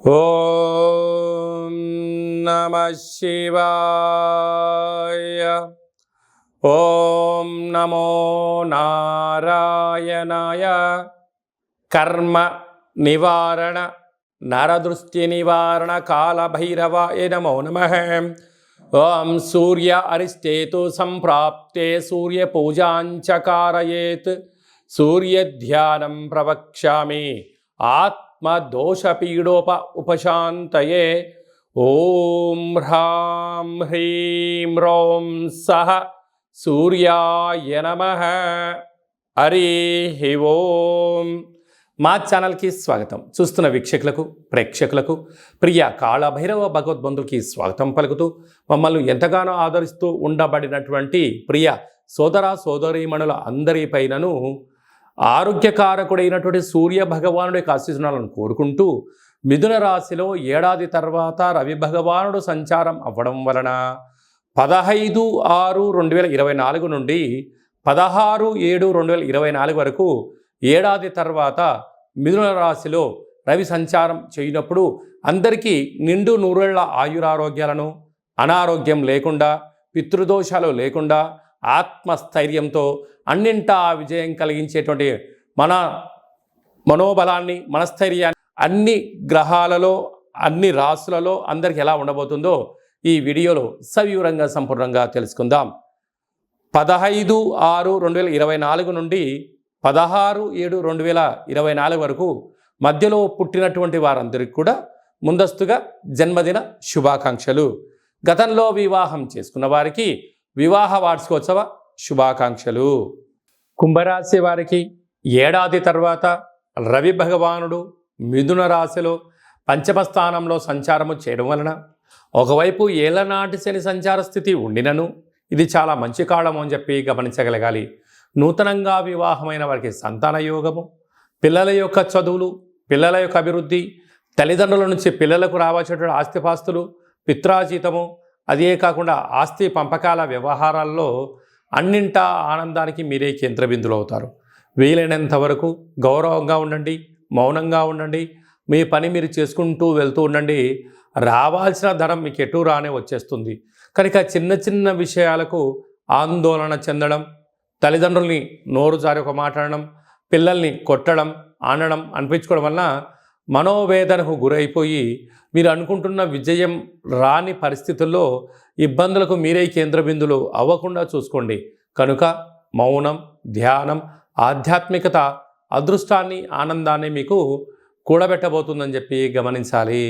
ఓం నమః శివాయ. ఓం నమో నారాయణాయ. కర్మ నివారణ నరదృష్టి నివారణ కాళభైరవాయ నమో నమః. ఓం సూర్య అరిష్టేతు సంప్రాప్తే సూర్య పూజాంచ కారయేత్. సూర్యధ్యానం ప్రవక్ష్యామి ఆత్మదోషపీడోప ఉపశాంతయే. ఓం హ్రాం హ్రీం రోం సహ సూర్యాయ నమః. హరి ఓం. మా ఛానల్కి స్వాగతం. చూస్తున్న వీక్షకులకు ప్రేక్షకులకు ప్రియ కాళభైరవ భగవద్బంధులకి స్వాగతం పలుకుతూ మమ్మల్ని ఎంతగానో ఆదరిస్తూ ఉండబడినటువంటి ప్రియ సోదర సోదరీమణుల అందరిపైనను ఆరోగ్యకారకుడైనటువంటి సూర్య భగవానుడి యొక్క ఆశీస్సులను కోరుకుంటూ మిథున రాశిలో ఏడాది తర్వాత రవి భగవానుడు సంచారం అవ్వడం వలన 15/6/2024 నుండి 16/7/2024 వరకు ఏడాది తర్వాత మిథున రాశిలో రవి సంచారం చేయనప్పుడు అందరికీ నిండు నూరేళ్ల ఆయురారోగ్యాలను, అనారోగ్యం లేకుండా, పితృదోషాలు లేకుండా, ఆత్మస్థైర్యంతో అన్నింటా విజయం కలిగించేటువంటి మన మనోబలాన్ని, మనస్థైర్యాన్ని అన్ని గ్రహాలలో, అన్ని రాశులలో అందరికీ ఎలా ఉండబోతుందో ఈ వీడియోలో సవివరంగా సంపూర్ణంగా తెలుసుకుందాం. 15/6/2024 నుండి 16/7/2024 వరకు మధ్యలో పుట్టినటువంటి వారందరికీ కూడా ముందస్తుగా జన్మదిన శుభాకాంక్షలు. గతంలో వివాహం చేసుకున్న వారికి వివాహ వార్షికోత్సవ శుభాకాంక్షలు. కుంభరాశి వారికి ఏడాది తర్వాత రవి భగవానుడు మిథున రాశిలో పంచమ స్థానంలో సంచారము చేయడం వలన ఒకవైపు ఏళ్లనాటి శని సంచార స్థితి ఉండినను ఇది చాలా మంచి కాలము అని చెప్పి గమనించగలగాలి. నూతనంగా వివాహమైన వారికి సంతాన యోగము, పిల్లల యొక్క చదువులు, పిల్లల యొక్క అభివృద్ధి, తల్లిదండ్రుల నుంచి పిల్లలకు రావాల్సినటువంటి ఆస్తిపాస్తులు, పిత్రాజీతము, అదే కాకుండా ఆస్తి పంపకాల వ్యవహారాల్లో అన్నింటా ఆనందానికి మీరే కేంద్ర బిందులు అవుతారు. వీలైనంత వరకు గౌరవంగా ఉండండి, మౌనంగా ఉండండి, మీ పని మీరు చేసుకుంటూ వెళ్తూ ఉండండి. రావాల్సిన ధనం మీకు ఎటు రానే వచ్చేస్తుంది. కనుక చిన్న చిన్న విషయాలకు ఆందోళన చెందడం, తల్లిదండ్రుల్ని నోరు జారి ఒక మాట్లాడడం, పిల్లల్ని కొట్టడం, ఆనడం అనిపించుకోవడం వలన మనోవేదనకు గురైపోయి మీరు అనుకుంటున్న విజయం రాని పరిస్థితుల్లో ఇబ్బందులకు మీరే కేంద్ర బిందులు అవ్వకుండా చూసుకోండి. కనుక మౌనం, ధ్యానం, ఆధ్యాత్మికత అదృష్టాన్ని, ఆనందాన్ని మీకు కూడబెట్టబోతుందని చెప్పి గమనించాలి.